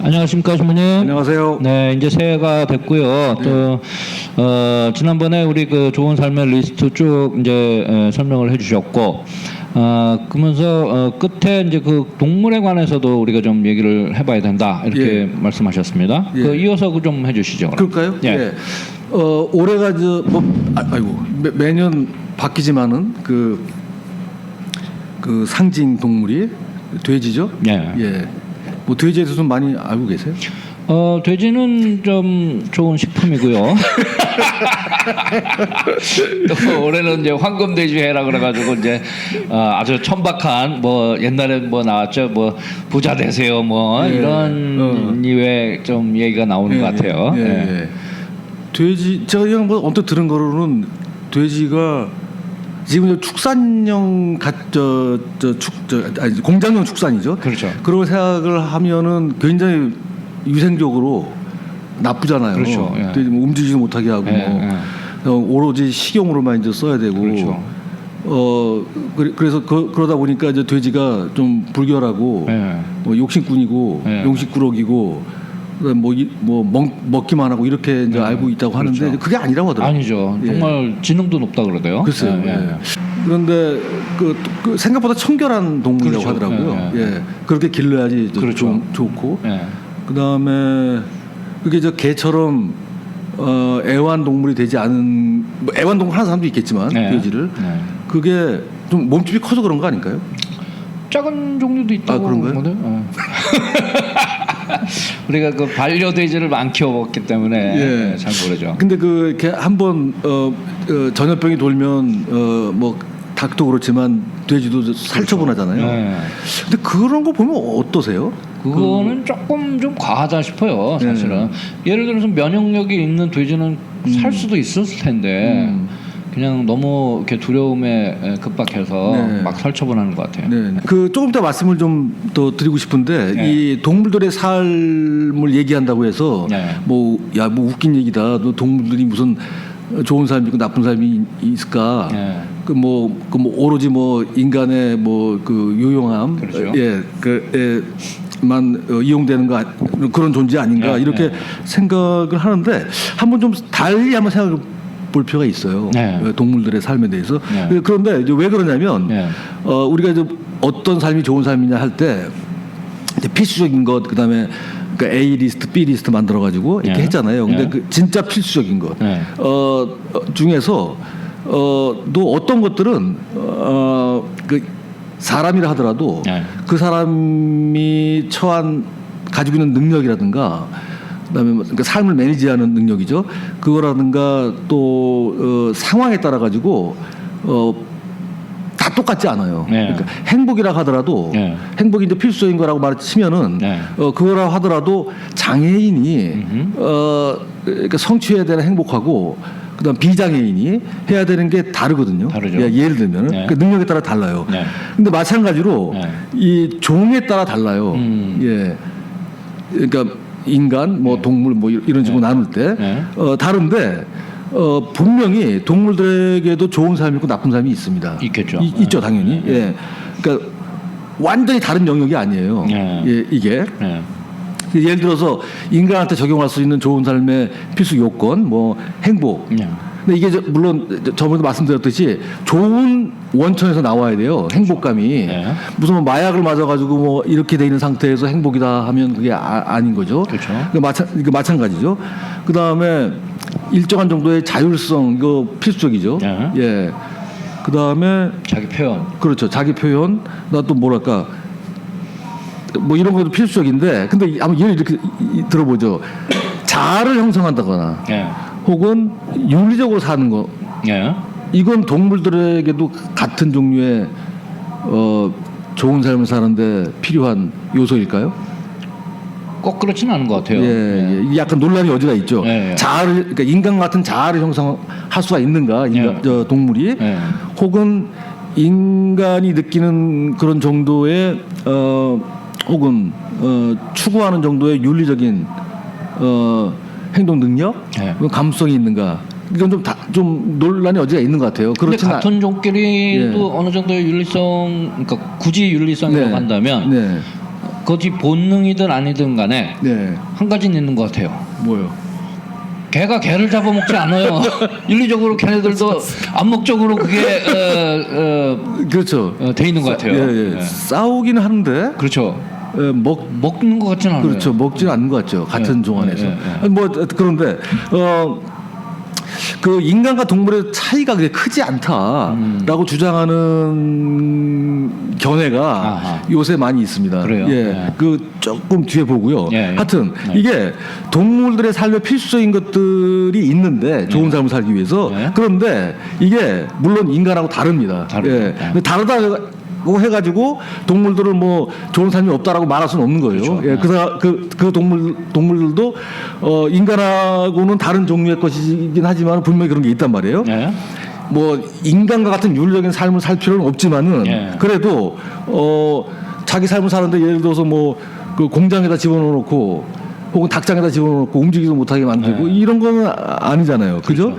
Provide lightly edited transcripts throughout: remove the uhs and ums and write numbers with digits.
안녕하십니까, 신부님. 안녕하세요. 네, 이제 새해가 됐고요. 또 지난번에 우리 그 좋은 삶의 리스트 쭉 이제 설명을 해주셨고, 그러면서 끝에 이제 그 동물에 관해서도 우리가 좀 얘기를 해봐야 된다 이렇게 말씀하셨습니다. 예. 그 이어서 그 좀 해주시죠. 그럼. 그럴까요? 예. 올해가 매년 바뀌지만은 그 상징 동물이 돼지죠. 예. 예. 뭐 돼지에 대해서 좀 많이 알고 계세요? 돼지는 좀 좋은 식품이고요. 또 올해는 이제 황금 돼지 해라 그래가지고 이제 아주 천박한 뭐 옛날에 뭐 나왔죠, 뭐 부자 되세요, 뭐 이런 이외 좀 얘기가 나오는 것 같아요. 예. 돼지 제가 그냥 뭐 언뜻 들은 거로는 돼지가 지금 축산용 공장용 축산이죠. 그렇죠. 그런 생각을 하면은 굉장히 위생적으로 나쁘잖아요. 그렇죠. 예. 뭐 움직이지 못하게 하고 오로지 식용으로만 이제 써야 되고. 그렇죠. 그래서 그러다 보니까 이제 돼지가 좀 불결하고 뭐 욕심꾼이고 용식구럭이고 먹기만 하고 이렇게 이제 알고 있다고 하는데 그렇죠. 그게 아니라고 하더라고요. 아니죠. 정말 지능도 높다 그러대요. 글쎄요. 그런데 그 생각보다 청결한 동물이라고 그렇죠. 하더라고요. 그렇게 길러야지 그렇죠. 좋고. 그다음에 그게 저 개처럼 애완동물이 되지 않은 뭐 애완동물 하는 사람도 있겠지만 돼지를 그게 좀 몸집이 커서 그런 거 아닐까요? 작은 종류도 있다고. 그런가요? 우리가 그 반려돼지를 안 키워봤기 때문에 잘 모르죠. 근데 이렇게 한번 전염병이 돌면 뭐 닭도 그렇지만 돼지도 살처분하잖아요. 근데 그런 거 보면 어떠세요? 그거는 조금 좀 과하다 싶어요, 사실은. 예를 들어서 면역력이 있는 돼지는 살 수도 있었을 텐데 그냥 너무 이렇게 두려움에 급박해서 막 살처분하는 것 같아요. 그 조금 더 말씀을 좀 더 드리고 싶은데 이 동물들의 삶을 얘기한다고 해서 뭐 웃긴 얘기다. 너 동물들이 무슨 좋은 삶이 있고 나쁜 삶이 있을까? 오로지 뭐 인간의 뭐 그 유용함, 그렇죠. 만 이용되는 거 그런 존재 아닌가 이렇게 생각을 하는데 한번 좀 달리 한번 생각을 볼 필요가 있어요. 동물들의 삶에 대해서. 그런데 이제 왜 그러냐면 우리가 이제 어떤 삶이 좋은 삶이냐 할 때 필수적인 것 그다음에 그러니까 A 리스트, B 리스트 만들어 가지고 이렇게 했잖아요. 근데 그 진짜 필수적인 것 중에서 또 어떤 것들은 그 사람이라 하더라도 그 사람이 가지고 있는 능력이라든가 그다음에 그러니까 삶을 매니지하는 능력이죠. 그거라든가 또 상황에 따라 가지고 다 똑같지 않아요. 그러니까 행복이라 하더라도 행복이 이제 필수적인 거라고 말치면은 그거라 하더라도 장애인이 그러니까 성취해야 되는 행복하고 그다음 비장애인이 해야 되는 게 다르거든요. 다르죠. 예를 들면은 그 능력에 따라 달라요. 근데 마찬가지로 이 종에 따라 달라요. 그러니까 인간, 뭐 동물, 뭐 이런 식으로 나눌 때 다른데 분명히 동물들에게도 좋은 삶이 있고 나쁜 삶이 있습니다. 있겠죠. 있죠, 당연히. 그러니까 완전히 다른 영역이 아니에요. 이게. 예를 들어서 인간한테 적용할 수 있는 좋은 삶의 필수 요건, 뭐 행복. 근데 이게 물론 저번에도 말씀드렸듯이 좋은 원천에서 나와야 돼요. 행복감이 무슨 뭐 마약을 맞아가지고 뭐 이렇게 돼 있는 상태에서 행복이다 하면 그게 아닌 거죠. 그렇죠. 그러니까 마찬가지죠. 그 다음에 일정한 정도의 자율성 이거 필수적이죠. 그 다음에 자기 표현. 그렇죠. 자기 표현. 나 또 뭐랄까. 뭐 이런 것도 필수적인데, 근데 한번 예를 이렇게 들어보죠. 자아를 형성한다거나, 혹은 윤리적으로 사는 거, 이건 동물들에게도 같은 종류의 좋은 삶을 사는데 필요한 요소일까요? 꼭 그렇지는 않은 것 같아요. 예, 예. 약간 논란의 여지가 있죠. 예, 예. 자아를, 그러니까 인간 같은 자아를 형성할 수가 있는가, 저 동물이, 혹은 인간이 느끼는 그런 정도의 혹은 추구하는 정도의 윤리적인 행동 능력, 감수성이 있는가. 이건 좀 논란의 여지가 있는 것 같아요. 그런데 그렇지만 같은 종끼리도 어느 정도의 윤리성, 그러니까 굳이 윤리성이라고 한다면 그것이 본능이든 아니든 간에 한 가지는 있는 것 같아요. 뭐요? 개가 개를 잡아먹지 않아요. 윤리적으로 걔네들도 암묵적으로 그게 그렇죠. 돼 있는 것 같아요. 싸우기는 하는데 그렇죠. 먹는 것 같지는 않아요. 그렇죠. 먹지는 않는 것 같죠. 같은 종 안에서. 뭐 그런데 그 인간과 동물의 차이가 그렇게 크지 않다라고 주장하는 견해가 요새 많이 있습니다. 그래요? 그 조금 뒤에 보고요. 하여튼 이게 동물들의 삶에 필수적인 것들이 있는데 좋은 삶을 살기 위해서 그런데 이게 물론 인간하고 다릅니다. 근데 다르다고 해가지고 동물들은 뭐 좋은 삶이 없다라고 말할 수는 없는 거예요. 그렇죠. 그 동물들도 인간하고는 다른 종류의 것이긴 하지만 분명히 그런 게 있단 말이에요. 뭐 인간과 같은 윤리적인 삶을 살 필요는 없지만은 그래도 자기 삶을 사는데 예를 들어서 뭐 그 공장에다 집어넣고 혹은 닭장에다 집어넣고 움직이지도 못하게 만들고 이런 거는 아니잖아요. 그죠?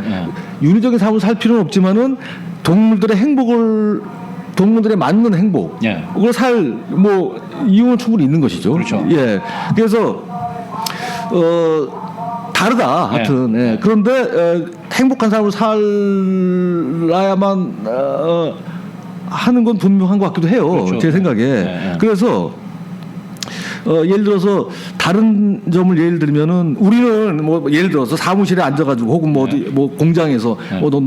윤리적인 삶을 살 필요는 없지만은 동물들의 맞는 행복, 그걸 뭐 이유는 충분히 있는 것이죠. 그렇죠. 그래서 다르다. 하여튼 그런데 행복한 삶을 살아야만 하는 건 분명한 것 같기도 해요. 그렇죠. 제 생각에. 그래서 예를 들어서 다른 점을 예를 들면은 우리는 뭐 예를 들어서 사무실에 앉아가지고 혹은 뭐 어디 뭐 공장에서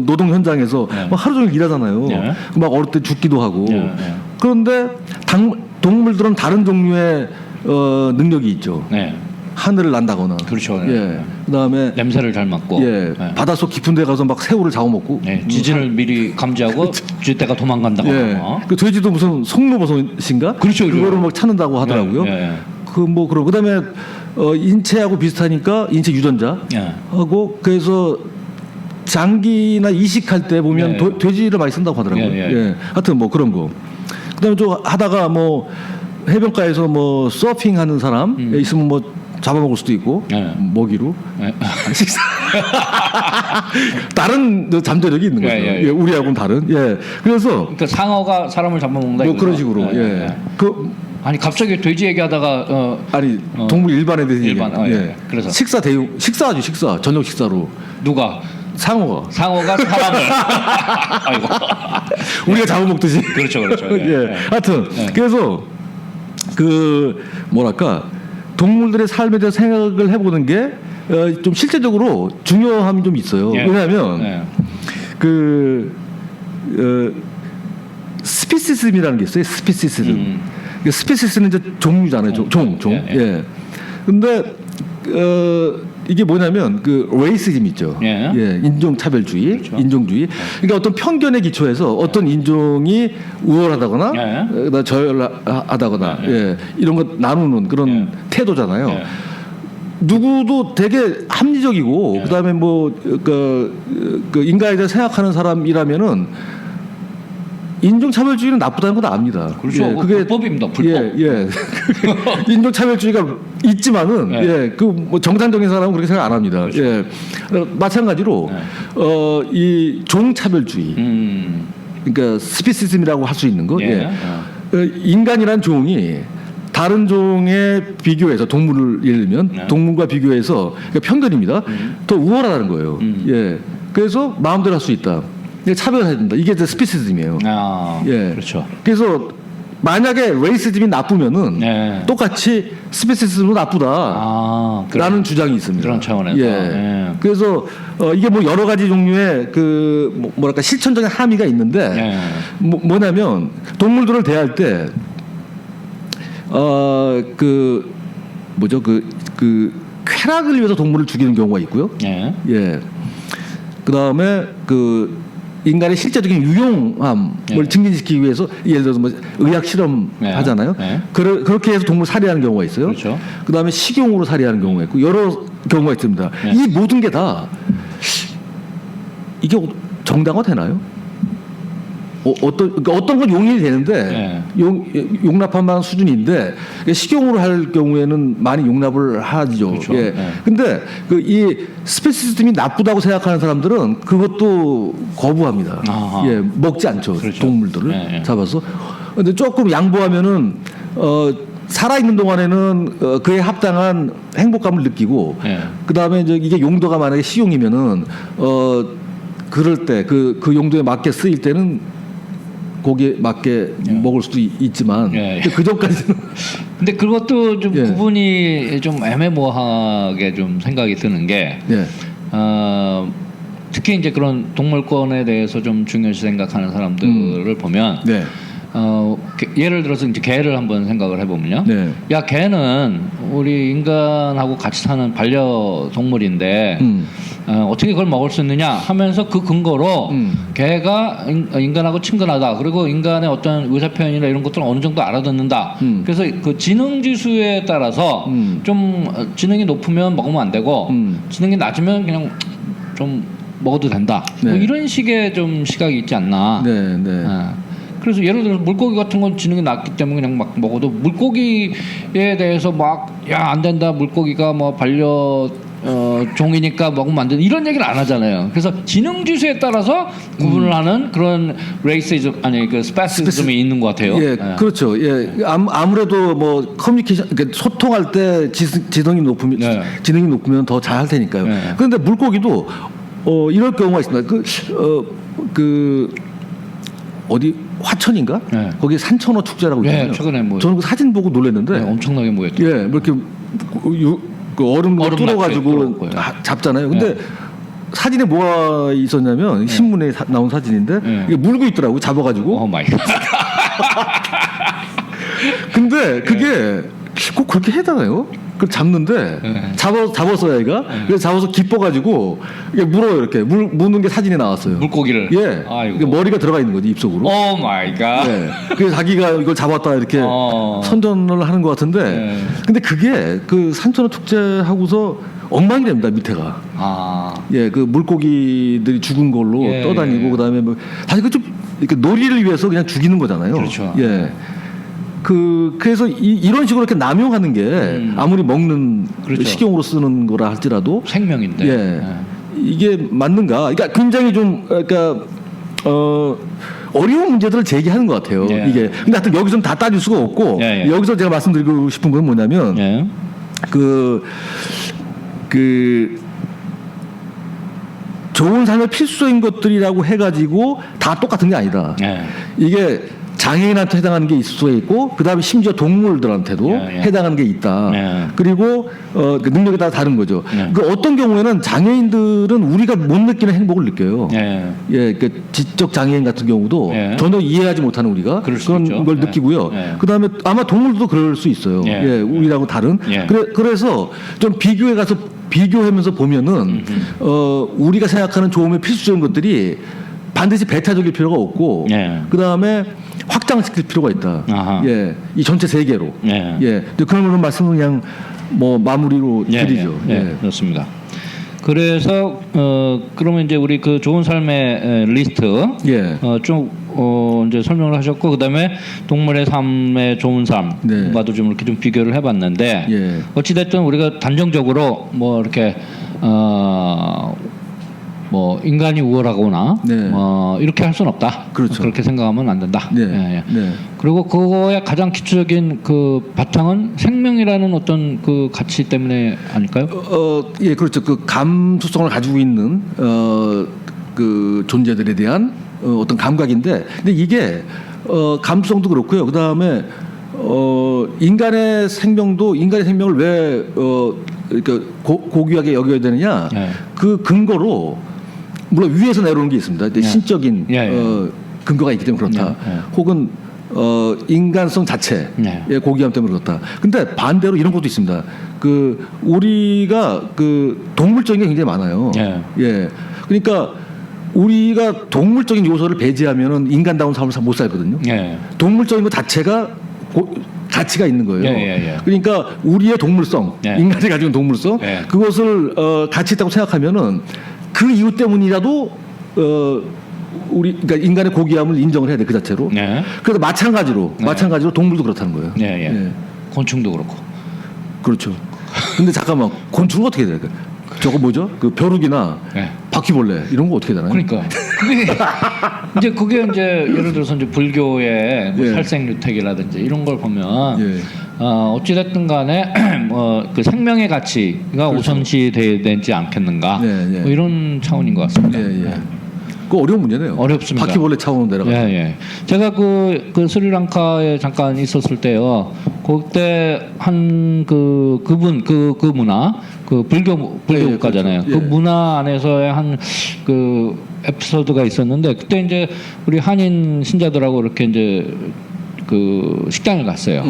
노동 현장에서 막 하루 종일 일하잖아요. 막 어릴 때 죽기도 하고. 그런데 동물들은 다른 종류의 능력이 있죠. 하늘을 난다거나. 그렇죠. 그다음에 냄새를 잘 맡고. 바닷속 깊은 데 가서 막 새우를 잡아먹고. 지진을 미리 감지하고 쥐떼가 도망간다거나. 그 돼지도 무슨 송로버섯인가? 그렇죠. 그거를 막 찾는다고 하더라고요. 그다음에 인체하고 비슷하니까 인체 유전자 하고 그래서 장기나 이식할 때 보면 돼지를 많이 쓴다고 하더라고요. 하여튼 뭐 그런 거. 그다음에 좀 하다가 뭐 해변가에서 뭐 서핑하는 사람 있으면 뭐 잡아먹을 수도 있고 먹이로 다른 잠재력이 있는 거죠. 우리하고는 다른. 그래서 그러니까 상어가 사람을 잡아먹는다. 뭐 그런 식으로. 아니 갑자기 돼지 얘기하다가 아니 동물 일반에 대해서 그래서 식사하죠. 식사 저녁 식사로 누가 상어가 사람을 아이고 우리가 잡아먹듯이. 그렇죠. 하여튼 그래서 그 뭐랄까 동물들의 삶에 대해서 생각을 해보는 게 좀 실제적으로 중요함이 좀 있어요. 왜냐하면 스피시즘이라는 게 있어요. 스피시즘. 스피시스는 이제 종류잖아요. 종. 근데 이게 뭐냐면 그 레이시즘 있죠. 인종 차별주의, 그렇죠. 인종주의. 그러니까 어떤 편견에 기초해서 어떤 인종이 우월하다거나 저열하다거나 이런 거 나누는 그런 태도잖아요. 누구도 되게 합리적이고 그다음에 뭐 그 인간에 대해 생각하는 사람이라면은 인종차별주의는 나쁘다는 건 압니다. 그렇죠. 그게 불법입니다. 불법. 인종차별주의가 있지만은 그 뭐 정상적인 사람은 그렇게 생각 안 합니다. 그렇죠. 마찬가지로 이 종차별주의, 그러니까 스피시즘이라고 할 수 있는 거. 인간이란 종이 다른 종에 비교해서 동물을 예를 들면 동물과 비교해서 그러니까 편견입니다. 더 우월하다는 거예요. 그래서 마음대로 할 수 있다. 차별해야 된다. 이게 이제 스피시즘이에요. 그렇죠. 그래서 만약에 레이시즘이 나쁘면은 똑같이 스피시즘도 나쁘다라는 주장이 있습니다. 그런 차원에서. 그래서 이게 뭐 여러 가지 종류의 그 뭐랄까 실천적인 함의가 있는데 뭐냐면 동물들을 대할 때 그 뭐죠 그 쾌락을 위해서 동물을 죽이는 경우가 있고요. 그 다음에 그 인간의 실제적인 유용함을 증진시키기 위해서 예를 들어서 뭐 의학 실험 하잖아요. 그렇게 해서 동물 살해하는 경우가 있어요. 그렇죠. 그다음에 식용으로 살해하는 경우가 있고 여러 경우가 있습니다. 이 모든 게 다 이게 정당화되나요? 어떤 건 용인이 되는데 용납할 만한 수준인데 식용으로 할 경우에는 많이 용납을 하죠. 그렇죠. 예. 근데 이 스페시즘이 나쁘다고 생각하는 사람들은 그것도 거부합니다. 예, 먹지 않죠. 그렇죠. 동물들을 잡아서. 근데 조금 양보하면은 살아있는 동안에는 그에 합당한 행복감을 느끼고 그다음에 이제 이게 용도가 만약에 식용이면은 그럴 때 그 용도에 맞게 쓰일 때는 거기에 맞게 먹을 수도 있지만 그 전까지는 근데 그것도 좀 구분이 좀 애매모호하게 좀 생각이 드는 게 특히 이제 그런 동물권에 대해서 좀 중요시 생각하는 사람들을 보면 예를 들어서 이제 개를 한번 생각을 해보면요. 야, 개는 우리 인간하고 같이 사는 반려동물인데 어떻게 그걸 먹을 수 있느냐 하면서 그 근거로 개가 인간하고 친근하다. 그리고 인간의 어떤 의사표현이나 이런 것들을 어느 정도 알아듣는다. 그래서 그 지능 지수에 따라서 좀 지능이 높으면 먹으면 안 되고 지능이 낮으면 그냥 좀 먹어도 된다. 뭐 이런 식의 좀 시각이 있지 않나. 그래서 예를 들어서 물고기 같은 건 지능이 낮기 때문에 그냥 막 먹어도 물고기에 대해서 막 야, 안 된다. 물고기가 뭐 반려 종이니까 먹으면 안 된다. 이런 얘기를 안 하잖아요. 그래서 지능 지수에 따라서 구분을 하는 그런 레이시즘 아니 그 스페시즘이 있는 것 같아요. 그렇죠. 아무래도 뭐 커뮤니케이션 그러니까 소통할 때 지능이 높으면 더 잘할 테니까요. 그런데 물고기도 이럴 경우가 있습니다. 어디 화천인가? 거기 산천어 축제라고 있잖아요. 최근에 뭐 저는 그 사진 보고 놀랐는데 엄청나게 모였죠. 뭐 이렇게 그 얼음 뚫어가지고 잡잖아요. 근데 사진에 뭐가 있었냐면 신문에 나온 사진인데 이게 물고 있더라고 잡아가지고. 오 마이 갓. 근데 그게 꼭 그렇게 해당해요? 그걸 잡는데 잡았어요 얘가. 그래서 잡아서 기뻐가지고 이게 물어요 이렇게 무는 게 사진에 나왔어요. 물고기를. 아이고. 머리가 들어가 있는 거지 입속으로. 오 마이 갓. 그래서 자기가 이걸 잡았다 이렇게 선전을 하는 것 같은데 근데 그게 그 산천어 축제하고서 엉망이 됩니다 밑에가. 그 물고기들이 죽은 걸로 떠다니고 그다음에 뭐 사실 그 좀 이렇게 놀이를 위해서 그냥 죽이는 거잖아요. 그렇죠. 그래서 이런 식으로 이렇게 남용하는 게 아무리 먹는 식용으로 쓰는 거라 할지라도 생명인데 이게 맞는가? 그러니까 굉장히 좀 어려운 문제들을 제기하는 것 같아요. 이게 근데 하여튼 여기서는 다 따질 수가 없고 여기서 제가 말씀드리고 싶은 건 뭐냐면 좋은 삶의 필수적인 것들이라고 해가지고 다 똑같은 게 아니다. 이게 장애인한테 해당하는 게 있을 수가 있고 그다음에 심지어 동물들한테도 해당하는 게 있다. 그리고 그 능력에 따라 다른 거죠. 그 어떤 경우에는 장애인들은 우리가 못 느끼는 행복을 느껴요. 그 지적 장애인 같은 경우도 전혀 이해하지 못하는 우리가 그런 걸 느끼고요. 그다음에 아마 동물도 그럴 수 있어요. 우리하고 다른. 그래서 좀 비교하면서 보면은 우리가 생각하는 좋음의 필수적인 것들이 반드시 배타적일 필요가 없고 그다음에 확장시킬 필요가 있다. 이 전체 세계로. 그런 말씀을 그냥 뭐 마무리로 드리죠. 그렇습니다. 그래서 그러면 이제 우리 그 좋은 삶의 리스트 쭉 이제 설명을 하셨고 그다음에 동물의 삶의 좋은 삶과도 좀 이렇게 좀 비교를 해봤는데 어찌 됐든 우리가 단정적으로 뭐 이렇게 뭐 인간이 우월하거나 이렇게 할 수는 없다. 그렇게 생각하면 안 된다. 그리고 그거의 가장 기초적인 그 바탕은 생명이라는 어떤 그 가치 때문에 아닐까요? 그렇죠. 그 감수성을 가지고 있는 그 존재들에 대한 어떤 감각인데, 근데 이게 감수성도 그렇고요. 그 다음에 인간의 생명을 왜 그러니까 고귀하게 여겨야 되느냐? 그 근거로 물론 위에서 내려오는 게 있습니다. 신적인 근거가 있기 때문에 그렇다. 혹은 인간성 자체의 고귀함 때문에 그렇다. 근데 반대로 이런 것도 있습니다. 우리가 동물적인 게 굉장히 많아요. 그러니까 우리가 동물적인 요소를 배제하면은 인간다운 삶을 못 살거든요. 예. 동물적인 것 자체가 가치가 있는 거예요. 예. 그러니까 우리의 동물성, 예. 인간이 가지고 있는 동물성, 예. 그것을 가치 있다고 생각하면은 그 이유 때문이라도 우리 그러니까 인간의 고귀함을 인정을 해야 돼 그 자체로. 예. 그래서 마찬가지로 동물도 그렇다는 거예요. 예. 곤충도 그렇고. 그렇죠. 근데 잠깐만 곤충은 어떻게 돼요? 저거 뭐죠? 그 벼룩이나 예. 바퀴벌레 이런 거 어떻게 되나요? 그러니까 그게 이제 예를 들어서 이제 불교의 뭐 예. 살생유택이라든지 이런 걸 보면 예. 어찌됐든 간에 뭐 그 생명의 가치가 그렇죠. 우선시 되지 않겠는가 예. 뭐 이런 차원인 것 같습니다. 예. 그 어려운 문제네요. 어렵습니다. 바퀴벌레 차원으로 내려가. 예. 제가 그 스리랑카에 잠깐 있었을 때요. 그때 한 그분 그 문화 그 불교 국가잖아요. 그렇죠. 그 문화 안에서의 한 그 에피소드가 있었는데 그때 이제 우리 한인 신자들하고 이렇게 이제 그 식당을 갔어요.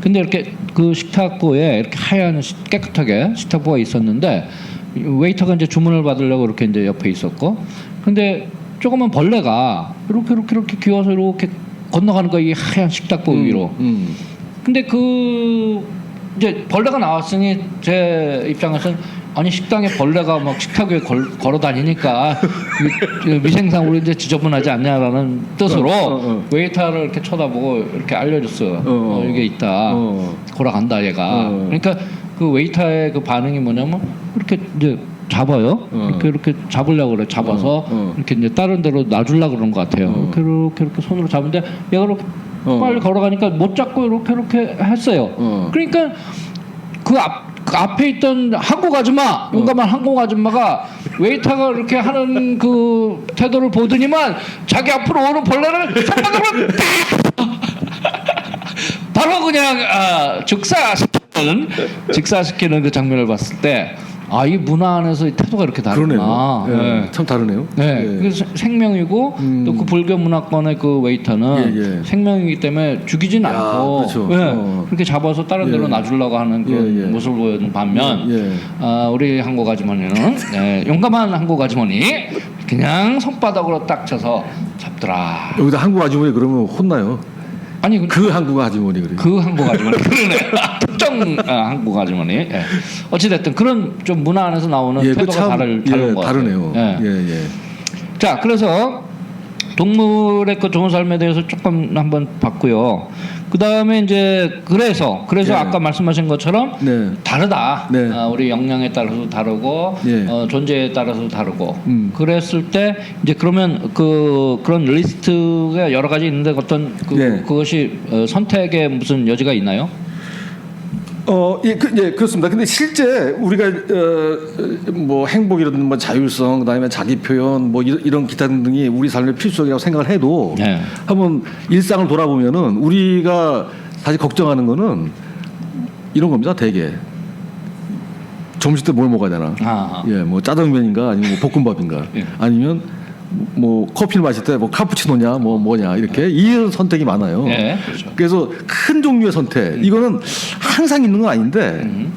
근데 이렇게 그 식탁보에 이렇게 하얀 깨끗하게 식탁보가 있었는데 웨이터가 이제 주문을 받으려고 이렇게 이제 옆에 있었고 근데 조그만 벌레가 이렇게 기어서 이렇게 건너가는 거야 이 하얀 식탁보 위로. 근데 그 이제 벌레가 나왔으니 제 입장에서는 아니 식당에 벌레가 막 식탁 위에 걸어 다니니까 위생상으로 이제 지저분하지 않냐라는 뜻으로 웨이터를 이렇게 쳐다보고 이렇게 알려줬어요. 이게 있다. 걸어간다 얘가. 그러니까 그 웨이터의 그 반응이 뭐냐면 이렇게 이제 잡아요. 이렇게 잡으려고 그래. 잡아서 이렇게 이제 다른 데로 놔주려고 그런 것 같아요. 이렇게 손으로 잡는데 얘가 이렇게 빨리 걸어가니까 못 잡고 이렇게 했어요. 그러니까 그 앞에 있던 한국 아줌마, 용감한 한국 아줌마가 웨이터가 이렇게 하는 그 태도를 보더니만 자기 앞으로 오는 벌레를 손바닥으로 바로 그냥 직사시키는 그 장면을 봤을 때 이 문화 안에서 이 태도가 이렇게 다르구나. 네. 참 다르네요. 그래서 생명이고 또 그 불교 문화권의 그 웨이터는 생명이기 때문에 죽이진 않고 그렇죠. 그렇게 잡아서 다른 데로 놔주려고 하는 그 모습을 보여준 반면 우리 한국 아주머니는 용감한 한국 아주머니 그냥 손바닥으로 딱 쳐서 잡더라. 여기다 한국 아주머니 그러면 혼나요. 아니 그 한국 아주머니 그래. 그 한국 아주머니 그러네. 특정 한국 아주머니. 어찌됐든 그런 좀 문화 안에서 나오는 태도가 다른 것 같아요. 다르네요. 자, 그래서 동물의 그 좋은 삶에 대해서 조금 한번 봤고요. 그 다음에 이제 그래서 아까 말씀하신 것처럼 다르다. 우리 역량에 따라서 다르고 존재에 따라서 다르고. 그랬을 때 이제 그러면 그런 리스트가 여러 가지 있는데 어떤 그것이 선택에 무슨 여지가 있나요? 그렇습니다. 근데 실제 우리가 뭐 행복이라든 뭐 자율성, 그다음에 자기 표현, 뭐 이런 기타 등등이 우리 삶의 필수적이라고 생각을 해도 한번 일상을 돌아보면은 우리가 사실 걱정하는 거는 이런 겁니다. 대개 점심 때 뭘 먹어야 되나? 뭐 짜장면인가 아니면 뭐 볶음밥인가? 아니면 뭐 커피를 마실 때 뭐 카푸치노냐 뭐냐 이렇게 이런 선택이 많아요. 그렇죠. 그래서 큰 종류의 선택 이거는 항상 있는 건 아닌데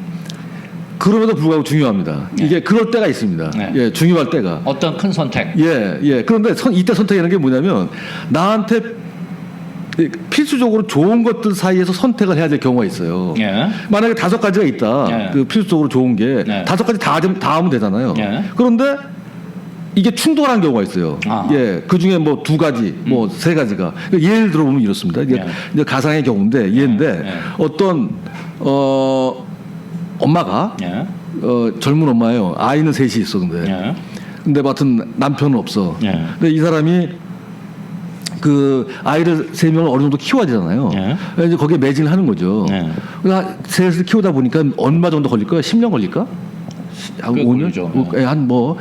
그럼에도 불구하고 중요합니다. 이게 그럴 때가 있습니다. 중요할 때가 어떤 큰 선택. 그런데 이때 선택이라는 게 뭐냐면 나한테 필수적으로 좋은 것들 사이에서 선택을 해야 될 경우가 있어요. 만약에 5가지가 있다. 그 필수적으로 좋은 게 5가지 다 하면 되잖아요. 그런데 이게 충돌한 경우가 있어요. 그 중에 뭐 2가지, 뭐 3가지가. 예를 들어보면 이렇습니다. 이제 가상의 경우인데, 어떤, 엄마가, 젊은 엄마예요. 아이는 3이 있어, 근데 하여튼 남편은 없어. 근데 이 사람이 그 아이를 3명을 어느 정도 키워야 되잖아요. 이제 거기에 매진을 하는 거죠. 그래서 셋을 키우다 보니까 얼마 정도 걸릴까요? 10년 걸릴까? 한 5년? 한 뭐,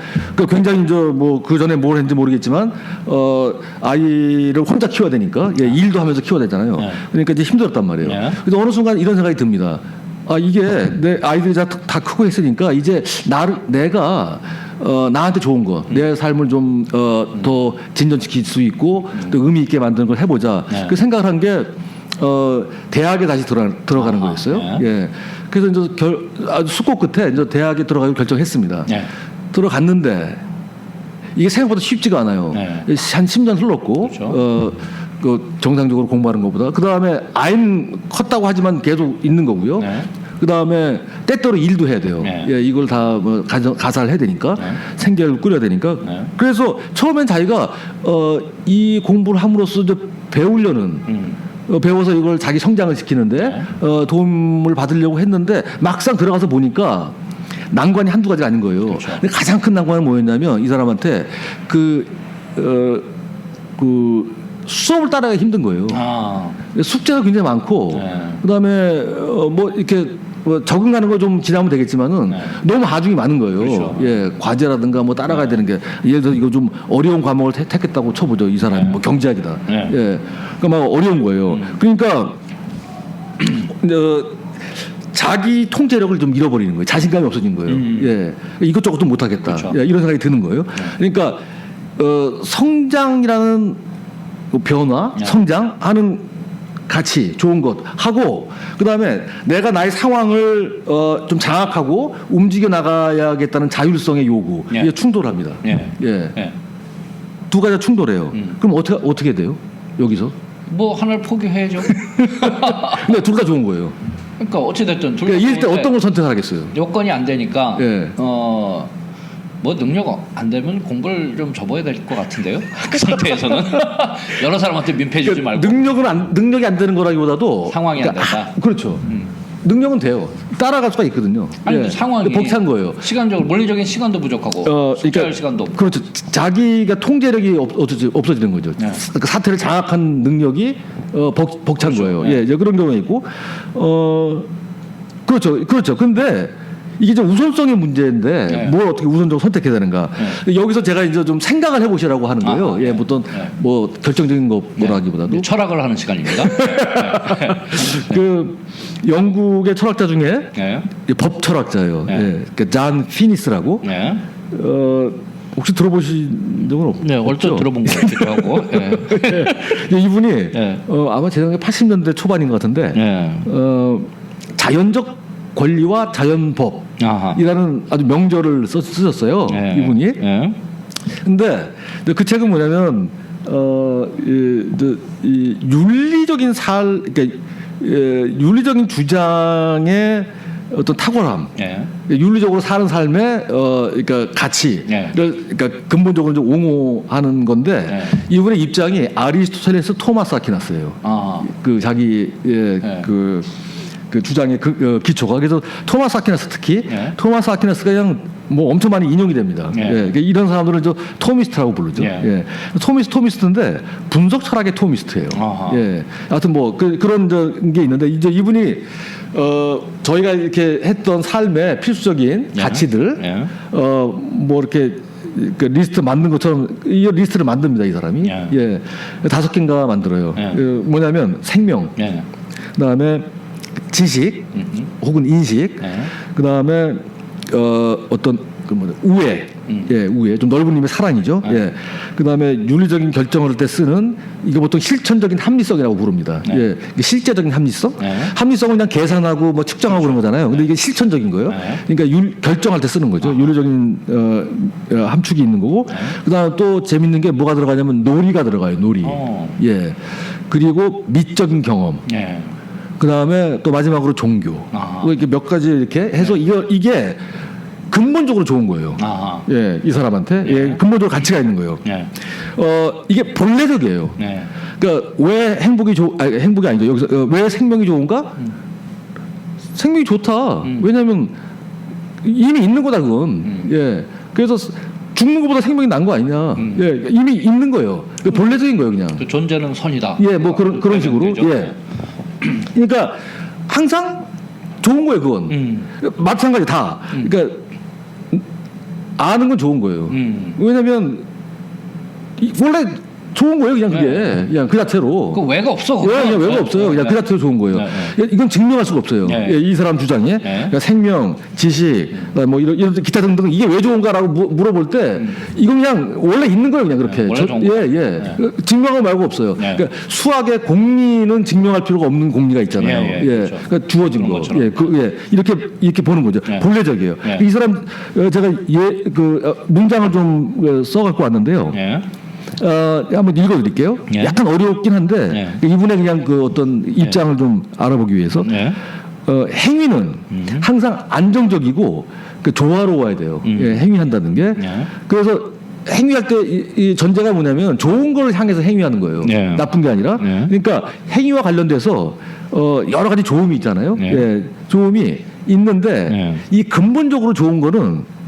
굉장히 그 전에 뭘 했는지 모르겠지만, 아이를 혼자 키워야 되니까, 일도 하면서 키워야 되잖아요. 그러니까 이제 힘들었단 말이에요. 그래서 어느 순간 이런 생각이 듭니다. 이게 내 아이들이 다 크고 했으니까 이제 내가 나한테 좋은 거, 내 삶을 좀 더 진전시킬 수 있고 또 의미 있게 만드는 걸 해보자. 그 생각을 한 게 대학에 다시 들어가는 거였어요. 그래서 이제 숙고 끝에 이제 대학에 들어가기로 결정했습니다. 들어갔는데 이게 생각보다 쉽지가 않아요. 네. 한 10년 흘렀고 그렇죠. 그 정상적으로 공부하는 것보다 그 다음에 아이는 컸다고 하지만 계속 있는 거고요. 네. 그 다음에 때때로 일도 해야 돼요. 네. 예, 이걸 다 뭐 가사를 해야 되니까 네. 생계를 꾸려야 되니까. 네. 그래서 처음엔 자기가 이 공부를 함으로써 이제 배우려는 배워서 이걸 자기 성장을 시키는데 네. 도움을 받으려고 했는데 막상 들어가서 보니까 난관이 한두 가지가 아닌 거예요. 그렇죠. 근데 가장 큰 난관은 뭐였냐면 이 사람한테 그 수업을 따라가기 힘든 거예요. 아. 숙제가 굉장히 많고 네. 그다음에 뭐 이렇게 뭐 적응하는 거 좀 지나면 되겠지만은 네. 너무 하중이 많은 거예요. 그렇죠. 예, 과제라든가 뭐 따라가야 네. 되는 게 예를 들어 이거 좀 어려운 과목을 택했다고 쳐보죠. 이 사람이 네. 뭐 경제학이다. 네. 예, 그러니까 막 어려운 거예요. 그러니까 자기 통제력을 좀 잃어버리는 거예요. 자신감이 없어진 거예요. 예, 이것저것도 못하겠다. 그렇죠. 예, 이런 생각이 드는 거예요. 그러니까 성장이라는 변화, 네. 성장하는 가치, 좋은 것 하고 그다음에 내가 나의 상황을 좀 장악하고 움직여 나가야겠다는 자율성의 요구 네. 이게 충돌합니다. 네. 예, 네. 두 가지가 충돌해요. 그럼 어떻게 돼요? 여기서? 뭐 하나를 포기해야죠. 근데 둘 다 좋은 거예요. 그러니까 어찌 됐든 둘 다 그러니까 이럴 때 좋은데 어떤 걸 선택하겠어요? 여건이 안 되니까 예. 뭐 능력 안 되면 공부를 좀 접어야 될 것 같은데요. 그 상태에서는 여러 사람한테 민폐 주지 말고 능력이 안 되는 거라기보다도 상황이 안 된다. 그렇죠. 능력은 돼요. 따라갈 수가 있거든요. 아니 예. 그 상황이 벅찬 거예요. 시간적으로 물리적인 시간도 부족하고 숙제할 시간도 없고. 그렇죠. 자기가 통제력이 없어지는 거죠. 네. 그 사태를 장악한 능력이 벅찬 그렇죠. 거예요. 네. 예, 그런 경우가 있고 그렇죠. 근데 이게 좀 우선성의 문제인데 네. 뭘 어떻게 우선적으로 선택해야 되는가? 여기서 제가 이제 좀 생각을 해보시라고 하는 거예요. 아하, 예, 네. 어떤 네. 뭐 결정적인 거라기보다도 철학을 하는 시간입니다. 그 영국의 철학자 중에 네. 법 철학자예요. 네. 예, 그 잔 피니스라고. 네. 혹시 들어보신 적은 없죠? 네, 얼핏 들어본 것 같기도 하고. 네. 예, 이분이 네. 아마 제 생각에 80년대 초반인 것 같은데 네. 자연적 권리와 자연법이라는 아주 명절을 쓰셨어요. 네. 이분이. 네. 근데 그 책은 뭐냐면 이 윤리적인 그러니까 윤리적인 주장의 어떤 탁월함, 네. 윤리적으로 사는 삶의 그러니까 가치를 네. 그러니까 근본적으로 좀 옹호하는 건데 네. 이분의 입장이 아리스토텔레스 토마스 아퀴나스예요. 아. 그 자기 네. 그 주장의 기초가 그래서 토마스 아퀴나스 특히 네. 토마스 아퀴나스가 그냥 뭐 엄청 많이 인용이 됩니다. 네. 예, 그러니까 이런 사람들은 저 토미스트라고 부르죠. 네. 예. 토미스트인데 분석 철학의 토미스트예요. 아하. 예. 하여튼 뭐 그런 게 있는데 이제 이분이 저희가 이렇게 했던 삶의 필수적인 네. 가치들 네. 뭐 이렇게 그 리스트 만든 것처럼 이 리스트를 만듭니다. 이 사람이. 네. 예. 5개인가 만들어요. 네. 뭐냐면 생명, 네. 그다음에 지식 혹은 인식, 네. 그다음에 어떤 우애, 예, 우애 좀 넓은 의미의 사랑이죠. 네. 예, 그다음에 윤리적인 결정을 할 때 쓰는 이거 보통 실천적인 합리성이라고 부릅니다. 네. 예, 이게 실제적인 합리성. 네. 합리성은 그냥 계산하고 뭐 측정하고 그런 거잖아요. 근데 이게 실천적인 거예요. 네. 그러니까 결정할 때 쓰는 거죠. 윤리적인 함축이 있는 거고. 네. 그다음에 또 재밌는 게 뭐가 들어가냐면 놀이가 들어가요. 놀이. 예, 그리고 미적인 경험. 네. 그 다음에 또 마지막으로 종교. 아하. 이렇게 몇 가지 이렇게 해서 이게 근본적으로 좋은 거예요. 아하. 예, 이 사람한테 예, 근본적으로 가치가 있는 거예요. 네. 이게 본래적이에요. 네. 그러니까 왜 행복이 아니죠. 여기서 왜 생명이 좋은가? 생명이 좋다. 왜냐하면 이미 있는 거다 그건. 예, 그래서 죽는 것보다 생명이 난 거 아니냐. 예, 이미 있는 거예요. 본래적인 거예요, 그냥. 그 존재는 선이다. 예, 뭐 그런 식으로. 되죠? 예. 그러니까 항상 좋은 거예요, 그건. 마찬가지 다. 그러니까 아는 건 좋은 거예요. 왜냐하면 원래 좋은 거예요, 그냥 그게. 그냥 그 자체로. 그 왜가 없어. 그냥 왜가 없어요. 그냥 그 자체로 좋은 거예요. 이건 증명할 수가 없어요. 이 사람 주장에 그러니까 생명, 지식, 뭐 이런 기타 등등 이게 왜 좋은가라고 물어볼 때 이건 그냥 원래 있는 거예요, 그냥 그렇게. 증명하고 말고 없어요. 그러니까 수학의 공리는 증명할 필요가 없는 공리가 있잖아요. 그렇죠. 그러니까 주어진 거. 이렇게 보는 거죠. 본래적이에요. 이 사람 제가 문장을 좀 써갖고 왔는데요. 한번 읽어드릴게요. 약간 어렵긴 한데 이분의 그냥 그 어떤 입장을 좀 알아보기 위해서 행위는 항상 안정적이고 조화로워야 돼요. 행위한다는 게. 그래서 행위할 때 이 전제가 뭐냐면 좋은 걸 향해서 행위하는 거예요. 나쁜 게 아니라. 그러니까 행위와 관련돼서 여러 가지 좋음이 있잖아요. 좋음이 있는데 이 근본적으로 좋은 거는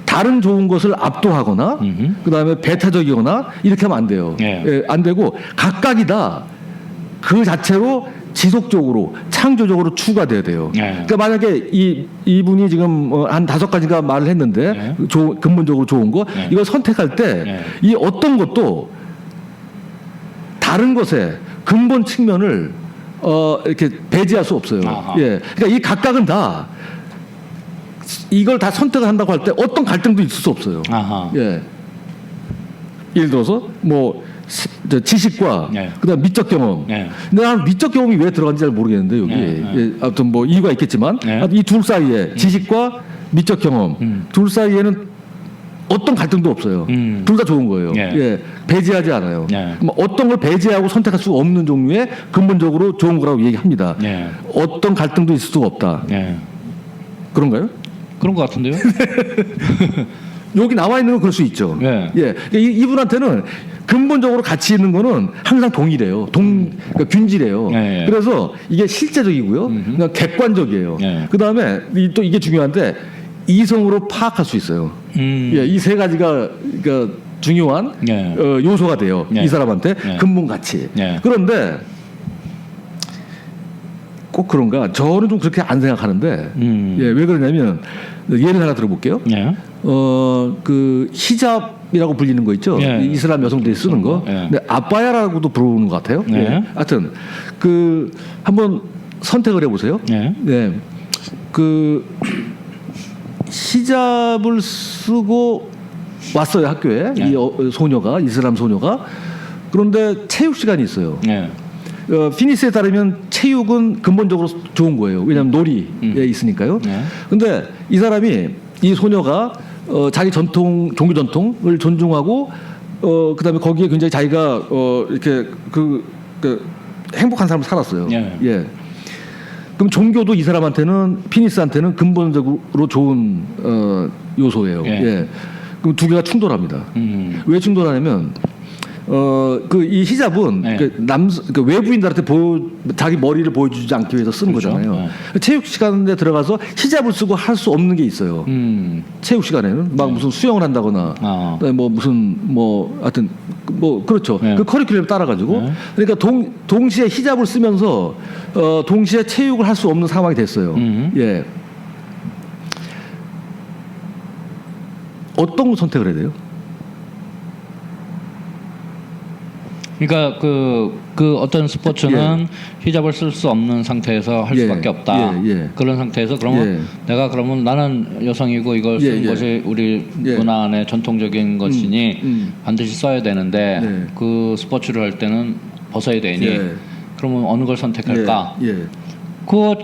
다른 좋은 것을 압도하거나 그다음에 배타적이거나 이렇게 하면 안 돼요. 안 되고 각각이 다 그 자체로 지속적으로 창조적으로 추가돼야 돼요. 그러니까 만약에 이분이 지금 한 5가지가 말을 했는데 근본적으로 좋은 거 이걸 선택할 때 이 어떤 것도 다른 것의 근본 측면을 이렇게 배제할 수 없어요. 그러니까 이 각각은 다 이걸 다 선택을 한다고 할 때 어떤 갈등도 있을 수 없어요. 예를 들어서 뭐 지식과 그다음 미적 경험. 근데 나는 미적 경험이 왜 들어간지 잘 모르겠는데 여기 아무튼 뭐 이유가 있겠지만 이 둘 사이에 지식과 미적 경험 둘 사이에는 어떤 갈등도 없어요. 둘 다 좋은 거예요. 배제하지 않아요. 어떤 걸 배제하고 선택할 수 없는 종류의 근본적으로 좋은 거라고 얘기합니다. 어떤 갈등도 있을 수가 없다. 그런가요? 그런 것 같은데요. 여기 나와 있는 건 그럴 수 있죠. 이분한테는 근본적으로 가치 있는 거는 항상 동일해요. 그러니까 균질해요. 그래서 이게 실제적이고요. 그러니까 객관적이에요. 그 다음에 또 이게 중요한데 이성으로 파악할 수 있어요. 이 3가지가 그러니까 중요한 요소가 돼요. 이 사람한테 근본 가치. 그런데 꼭 그런가? 저는 좀 그렇게 안 생각하는데 왜 그러냐면 예를 하나 들어볼게요. 그 히잡이라고 불리는 거 있죠. 이슬람 여성들이 쓰는 거. 근데 아빠야라고도 부르는 것 같아요. 하여튼 그 한번 선택을 해보세요. 그 히잡을 쓰고 왔어요, 학교에. 이 소녀가, 이슬람 소녀가. 그런데 체육 시간이 있어요. 피니스에 따르면 체육은 근본적으로 좋은 거예요. 왜냐하면 놀이에 있으니까요. 근데 이 사람이, 이 소녀가 자기 종교 전통을 존중하고 그다음에 거기에 굉장히 자기가 이렇게 그 행복한 삶을 살았어요. 그럼 종교도 이 사람한테는, 피니스한테는 근본적으로 좋은 요소예요. 그럼 두 개가 충돌합니다. 왜 충돌하냐면 이 히잡은 그 외부인들한테 자기 머리를 보여주지 않기 위해서 쓰는 거잖아요. 체육 시간에 들어가서 히잡을 쓰고 할 수 없는 게 있어요. 체육 시간에는 막 무슨 수영을 한다거나 뭐 무슨 뭐 하여튼 뭐 그렇죠. 그 커리큘럼 따라가지고 그러니까 동시에 히잡을 쓰면서 동시에 체육을 할 수 없는 상황이 됐어요. 어떤 걸 선택을 해야 돼요? 그러니까 그 어떤 스포츠는 히잡을 쓸 수 없는 상태에서 할 수밖에 없다. 그런 상태에서 그러면 내가 그러면 나는 여성이고 이걸 쓰는 것이 우리 문화 안의 전통적인 것이니 반드시 써야 되는데 그 스포츠를 할 때는 벗어야 되니 그러면 어느 걸 선택할까? 그거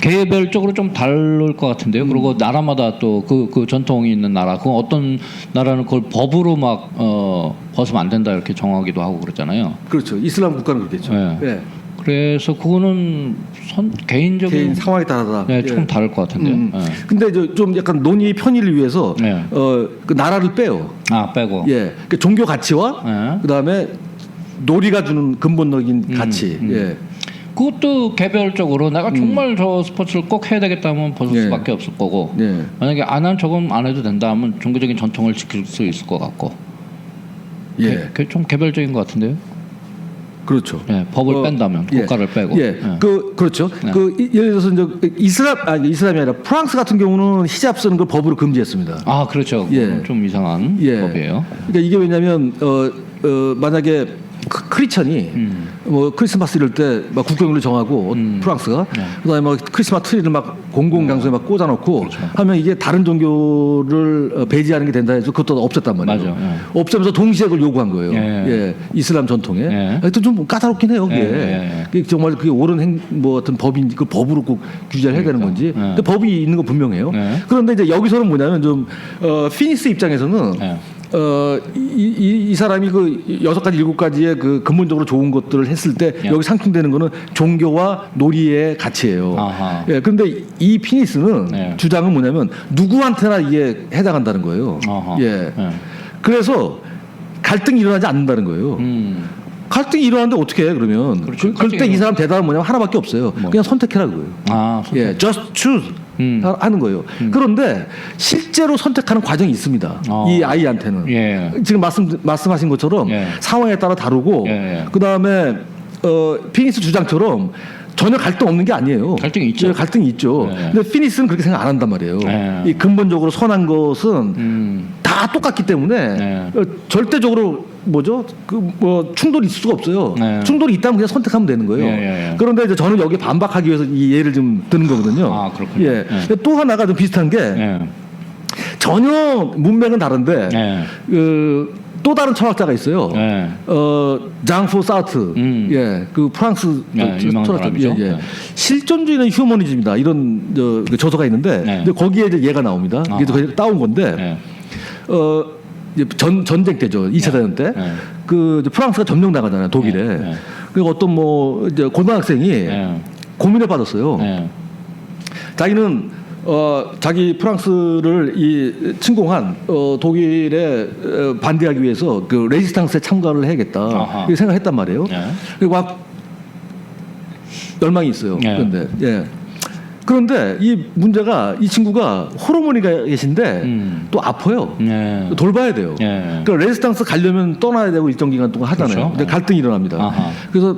개별적으로 좀 다를 것 같은데요. 그리고 나라마다 또 그 전통이 있는 나라, 그 어떤 나라는 그걸 법으로 막 벗으면 안 된다 이렇게 정하기도 하고 그랬잖아요. 그렇죠. 이슬람 국가는 그렇겠죠. 그래서 그거는 개인 상황에 따라다. 조금 다를 것 같은데요. 근데 좀 약간 논의 편의를 위해서 그 나라를 빼요. 빼고. 그 종교 가치와 그다음에 놀이가 주는 근본적인 가치. 그것도 개별적으로 내가 정말 저 스포츠를 꼭 해야 되겠다면 벗을 수밖에 없을 거고 만약에 난 저건 안 해도 된다 하면 종교적인 전통을 지킬 수 있을 것 같고 좀 개별적인 것 같은데요. 그렇죠. 법을 뺀다면 국가를 빼고. 그렇죠. 예를 들어서 이제 이슬람이 아니라 프랑스 같은 경우는 히잡 쓰는 걸 법으로 금지했습니다. 그렇죠. 좀 이상한 법이에요. 그러니까 이게 왜냐하면 만약에 크리스천이 뭐 크리스마스 이럴 때 막 국경일로 정하고 프랑스가 그다음에 막 크리스마스 트리를 막 공공장소에 막 꽂아놓고 그렇죠. 하면 이게 다른 종교를 배제하는 게 된다 해서 그것도 없앴단 말이에요. 맞아. 예. 없애면서 동시에 그걸 요구한 거예요. 예. 예. 이슬람 전통에. 예. 하여튼 좀 까다롭긴 해요. 그게. 예. 그게 정말 그게 옳은 뭐 어떤 법인지 그 법으로 꼭 규제를 해야 되는 건지. 근데 법이 있는 건 분명해요. 예. 그런데 이제 여기서는 뭐냐면 좀 피니스 입장에서는 예. 이 사람이 그 6가지 7가지의 그 근본적으로 좋은 것들을 했을 때 예. 여기 상충되는 거는 종교와 놀이의 가치예요. 아하. 예, 그런데 이 피니스는 예. 주장은 뭐냐면 누구한테나 이게 해당한다는 거예요. 아하. 예. 예. 그래서 갈등이 일어나지 않는다는 거예요. 갈등이 일어나는데 어떻게 해 그러면? 그렇죠. 그때 이 사람 대답은 뭐냐면 하나밖에 없어요. 뭐. 그냥 선택해라 그거예요. 아, 선택. 예, just choose 하는 거예요. 그런데 실제로 선택하는 과정이 있습니다. 이 아이한테는 예. 지금 말씀하신 것처럼 예. 상황에 따라 다르고 예. 그 다음에 피니스 주장처럼 전혀 갈등 없는 게 아니에요. 갈등이 있죠. 예, 갈등이 있죠. 예. 근데 피니스는 그렇게 생각 안 한단 말이에요. 예. 이 근본적으로 선한 것은 다 똑같기 때문에 예. 절대적으로 뭐죠? 그 뭐 충돌이 있을 수가 없어요. 네. 충돌이 있다면 그냥 선택하면 되는 거예요. 예. 그런데 이제 저는 여기 반박하기 위해서 이 예를 좀 드는 거거든요. 아, 그렇군요. 예. 예. 또 하나가 좀 비슷한 게 예. 전혀 문맥은 다른데 예. 또 다른 철학자가 있어요. 예. 장포 사르트, 예, 그 프랑스 예, 유명한 사람이죠. 예. 실존주의는 휴머니즘이다 이런 그 저서가 있는데 예. 근데 거기에 이제 얘가 나옵니다. 이게 그냥 따온 건데 예. 이제 전쟁 때죠. 2차 대전 때. 예. 그 이제 프랑스가 점령 나가잖아요. 독일에. 예. 그리고 어떤 뭐 이제 고등학생이 예. 고민을 받았어요. 예. 자기는 자기 프랑스를 침공한 독일에 반대하기 위해서 그 레지스탕스에 참가를 해야겠다 아하. 이렇게 생각했단 말이에요. 예. 그리고 막 열망이 있어요. 예. 그런데 이 문제가 이 친구가 호르몬이가 계신데 또 아파요. 예. 돌봐야 돼요. 예. 그러니까 레지스탕스 가려면 떠나야 되고 일정 기간 동안 하잖아요. 그렇죠. 근데 갈등이 일어납니다. 아하. 그래서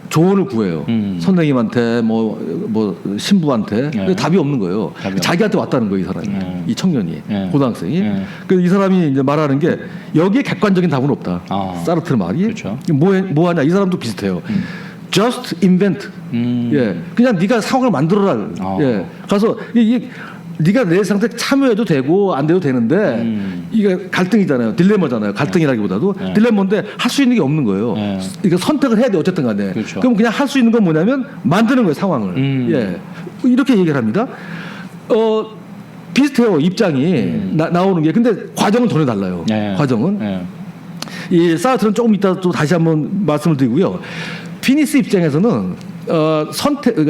조언을 구해요. 선생님한테 뭐 신부한테. 근데 답이 없는 거예요. 답이 자기한테 왔다는 거예요, 이 사람이. 이 청년이. 고등학생이. 그래서 이 사람이 이제 말하는 게 여기에 객관적인 답은 없다. 사르트르 말이. 그렇죠. 뭐 하냐? 이 사람도 비슷해요. Just invent. 예, 그냥 네가 상황을 만들어라. 예, 가서 네가 내 상태 참여해도 되고 안 돼도 되는데 이게 갈등이잖아요. 딜레마잖아요. 갈등이라기보다도 딜레마인데 할 수 있는 게 없는 거예요. 이거 선택을 해야 돼 어쨌든 간에. 그렇죠. 그럼 그냥 할 수 있는 건 뭐냐면 만드는 거예요 상황을. 예, 이렇게 얘기를 합니다. 비슷해요 입장이 나오는 게. 근데 과정은 전혀 달라요. 과정은. 이 사르트는 조금 이따 또 다시 한번 말씀을 드리고요. 피니스 입장에서는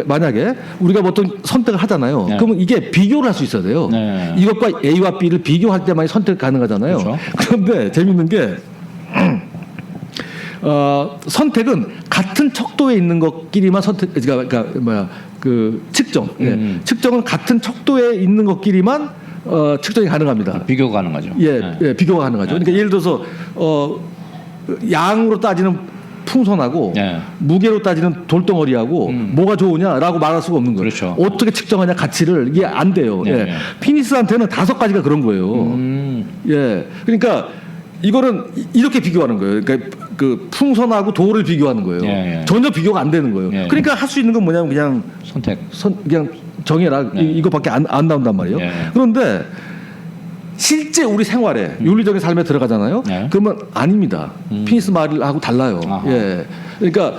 만약에 우리가 보통 선택을 하잖아요. 그러면 이게 비교를 할 수 있어야 돼요. 이것과 A와 B를 비교할 때만이 선택 가능하잖아요. 그렇죠. 그런데 재밌는 게 선택은 같은 척도에 있는 것끼리만 그러니까 측정. 측정은 같은 척도에 있는 것끼리만 측정이 가능합니다. 비교가 가능하죠. 비교가 가능하죠. 그러니까 예를 들어서 양으로 따지는 풍선하고 무게로 따지는 돌덩어리하고 뭐가 좋으냐라고 말할 수가 없는 거예요. 그렇죠. 어떻게 측정하냐 가치를 이게 안 돼요. 피니스한테는 5가지가 그런 거예요. 그러니까 이거는 이렇게 비교하는 거예요. 그러니까 그 풍선하고 돌을 비교하는 거예요. 전혀 비교가 안 되는 거예요. 그러니까 할 수 있는 건 뭐냐면 그냥 그냥 정해라. 이거밖에 안 나온단 말이에요. 그런데 실제 우리 생활에 윤리적인 삶에 들어가잖아요. 그러면 아닙니다. 피니스 말하고 달라요. 그러니까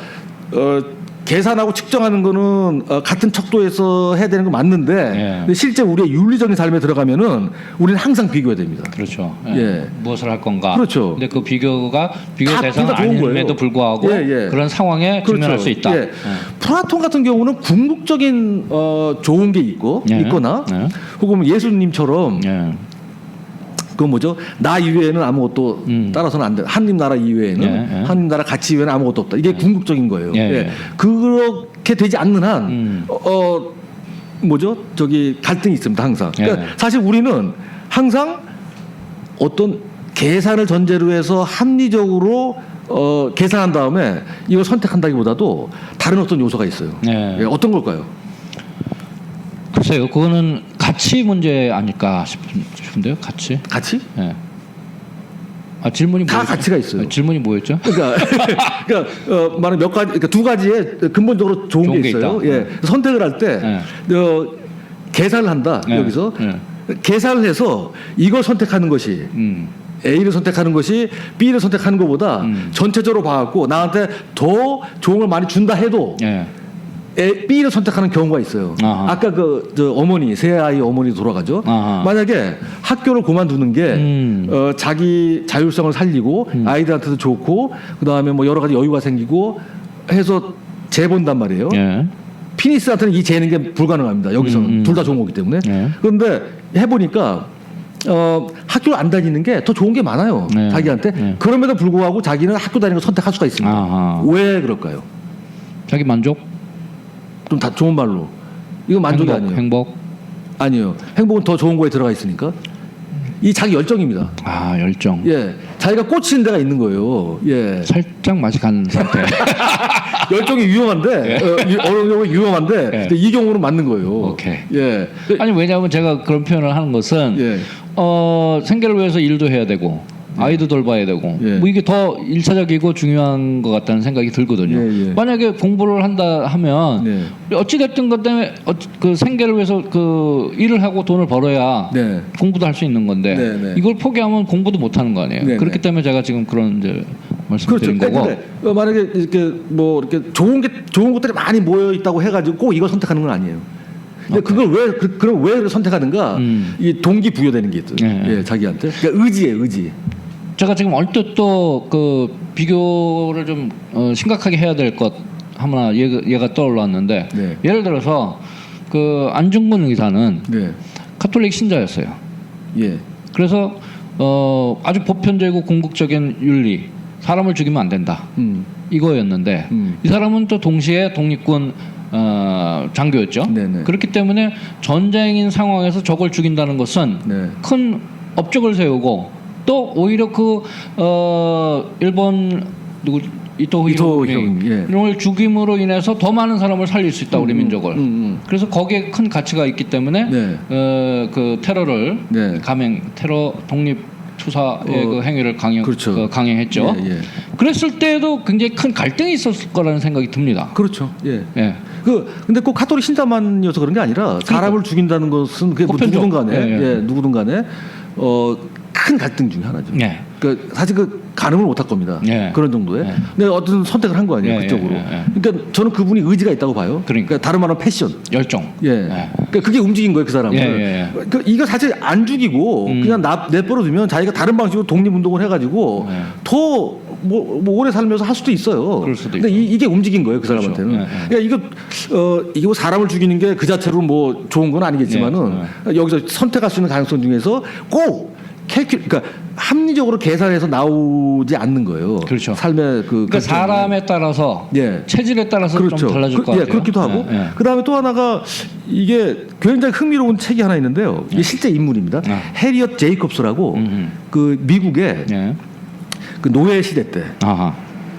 계산하고 측정하는 거는 같은 척도에서 해야 되는 거 맞는데 근데 실제 우리의 윤리적인 삶에 들어가면은 우리는 항상 비교해야 됩니다. 그렇죠. 무엇을 할 건가. 그렇죠. 근데 그 비교 대상은 좋은 아님에도 거예요. 불구하고 그런 상황에 직면할 수 있다. 플라톤 같은 경우는 궁극적인 좋은 게 있거나 혹은 예수님처럼 그 뭐죠? 나 이외에는 아무것도 따라서는 안 돼. 하느님 나라 이외에는 하느님 나라 가치 이외에는 아무것도 없다. 이게 궁극적인 거예요. 그렇게 되지 않는 한 뭐죠? 갈등이 있습니다. 항상. 그러니까 사실 우리는 항상 어떤 계산을 전제로 해서 합리적으로 계산한 다음에 이걸 선택한다기보다도 다른 어떤 요소가 있어요. 어떤 걸까요? 글쎄요, 그거는 가치 문제 아닐까 싶은데요, 가치? 가치? 질문이 다 가치가 있어요. 질문이 뭐였죠? 그러니까 말하면 몇 가지, 그러니까 두 가지에 근본적으로 좋은 게 있어요. 있다. 예, 선택을 할 때 계산을 한다. 여기서 계산을 해서 이걸 선택하는 것이 A를 선택하는 것이 B를 선택하는 것보다 전체적으로 봐갖고 나한테 더 좋은 걸 많이 준다 해도 B를 선택하는 경우가 있어요. 아하. 아까 저 어머니, 새 아이 어머니 돌아가죠. 아하. 만약에 학교를 그만두는 게 자기 자율성을 살리고 아이들한테도 좋고 그 다음에 뭐 여러 가지 여유가 생기고 해서 재본단 말이에요. 피니스한테는 이 재는 게 불가능합니다. 여기서는 둘 다 좋은 거기 때문에. 그런데 해보니까 학교를 안 다니는 게 더 좋은 게 많아요. 자기한테. 그럼에도 불구하고 자기는 학교 다니는 걸 선택할 수가 있습니다. 아하. 왜 그럴까요? 자기 만족? 좀 다 좋은 말로. 이거 만족이 아니에요. 행복? 아니에요. 행복은 더 좋은 거에 들어가 있으니까. 이 자기 열정입니다. 아, 열정. 예. 자기가 꽂히는 데가 있는 거예요. 예. 살짝 맛이 간 상태. 열정이 위험한데, 어느 경우에 위험한데, 이 경우는 맞는 거예요. 오케이. 예. 아니, 왜냐하면 제가 그런 표현을 하는 것은, 생계를 위해서 일도 해야 되고, 아이도 돌봐야 되고 뭐 이게 더 일차적이고 중요한 것 같다는 생각이 들거든요. 만약에 공부를 한다 하면 어찌 됐든 것 때문에 그 생계를 위해서 그 일을 하고 돈을 벌어야 공부도 할 수 있는 건데 이걸 포기하면 공부도 못 하는 거 아니에요. 그렇기 때문에 제가 지금 그런 이제 말씀드린 거고. 만약에 이렇게 뭐 이렇게 좋은 것들이 많이 모여 있다고 해가지고 꼭 이걸 선택하는 건 아니에요. 근데 그걸 그럼 왜 선택하는가? 이 동기 부여되는 게 있어요. 자기한테. 그러니까 의지예요, 의지. 제가 지금 얼뜻 또 그 비교를 좀 심각하게 해야 될 것 하나 얘가 떠올랐는데 예를 들어서 그 안중근 의사는 카톨릭 신자였어요. 그래서 아주 보편적이고 궁극적인 윤리, 사람을 죽이면 안 된다 이거였는데 이 사람은 또 동시에 독립군 장교였죠. 그렇기 때문에 전쟁인 상황에서 적을 죽인다는 것은 큰 업적을 세우고 또 오히려 그 일본 누구 이토 히로부미를 죽임으로 인해서 더 많은 사람을 살릴 수 있다 우리 민족을. 그래서 거기에 큰 가치가 있기 때문에 그 테러를 테러 독립 투사의 그 행위를 강행했죠. 그랬을 때에도 굉장히 큰 갈등이 있었을 거라는 생각이 듭니다. 그렇죠. 근데 꼭 카톨릭 신자만이어서 그런 게 아니라 사람을 죽인다는 것은 그게 뭐 누구든 간에 큰 갈등 중에 하나죠. 그러니까 사실 그 가늠을 못할 겁니다. 그런 정도에. 근데 어떤 선택을 한 거 아니에요, 그쪽으로. 그러니까 저는 그분이 의지가 있다고 봐요. 그러니까 다른 말로 패션, 열정. 그러니까 그게 움직인 거예요, 그 사람을. 그러니까 이거 사실 안 죽이고 그냥 내버려두면 자기가 다른 방식으로 독립운동을 해가지고 더 뭐 오래 살면서 할 수도 있어요. 근데 이게 움직인 거예요, 그 사람한테는. 그러니까 이거 사람을 죽이는 게 그 자체로 뭐 좋은 건 아니겠지만은 여기서 선택할 수 있는 가능성 중에서 꼭 그러니까 합리적으로 계산해서 나오지 않는 거예요. 그렇죠. 삶의 그러니까 사람에 따라서 체질에 따라서 좀 달라질 것 같아요. 그렇기도 하고. 그다음에 또 하나가 이게 굉장히 흥미로운 책이 하나 있는데요. 이게 실제 인물입니다. 해리엇 제이콥스라고 그 미국의 그 노예 시대 때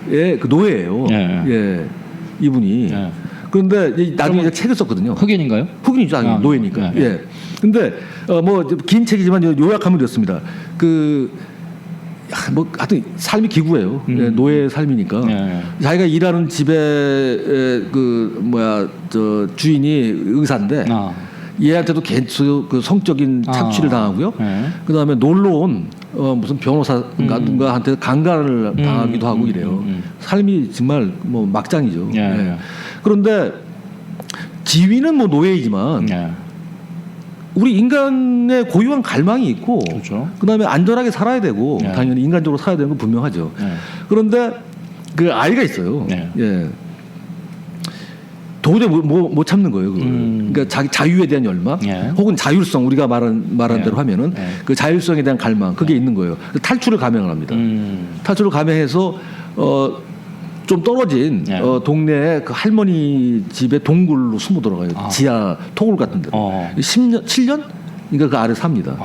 그 노예예요. 이분이. 그런데 나중에 이제 책을 썼거든요. 흑인인가요? 흑인이죠, 노예니까. 근데 뭐 긴 책이지만 요약하면 이렇습니다. 뭐 하여튼 삶이 기구예요. 노예 삶이니까. 자기가 일하는 집에 저 주인이 의사인데 얘한테도 계속 그 성적인 착취를 당하고요. 그다음에 놀러 온 무슨 변호사인가 누군가한테 강간을 당하기도 하고 이래요. 삶이 정말 뭐 막장이죠. 그런데 지위는 뭐 노예이지만 우리 인간의 고유한 갈망이 있고 그다음에 안전하게 살아야 되고 당연히 인간적으로 살아야 되는 건 분명하죠. 그런데 그 아이가 있어요. 도저히 못 참는 거예요. 그러니까 자기 자유에 대한 열망, 혹은 자율성, 우리가 말한 대로 하면은 그 자율성에 대한 갈망, 그게 있는 거예요. 탈출을 감행을 합니다. 탈출을 감행해서 좀 떨어진 동네에 그 할머니 집에 동굴로 숨어 들어가요. 지하 토굴 같은 데로. 10년, 7년? 그러니까 그 아래 삽니다.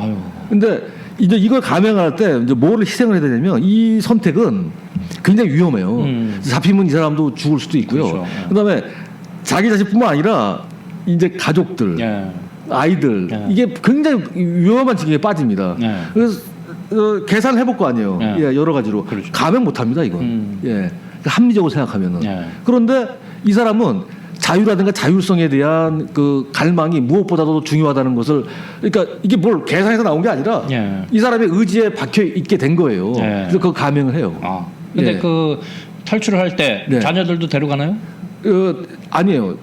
근데 이제 이걸 감행할 때 이제 뭐를 희생을 해야 되냐면 이 선택은 굉장히 위험해요. 잡히면 이 사람도 죽을 수도 있고요. 그다음에 자기 자신뿐만 아니라 이제 가족들, 아이들 이게 굉장히 위험한 지경에 빠집니다. 그래서 계산을 해볼 거 아니에요. 네. 예, 여러 가지로. 그렇죠. 가면 못합니다, 이건. 예, 그러니까 합리적으로 생각하면은. 그런데 이 사람은 자유라든가 자율성에 대한 그 갈망이 무엇보다도 중요하다는 것을, 그러니까 이게 뭘 계산해서 나온 게 아니라 이 사람의 의지에 박혀 있게 된 거예요. 그래서 그 감행을 해요. 근데 그 탈출을 할 때 자녀들도 데려가나요? 아니에요.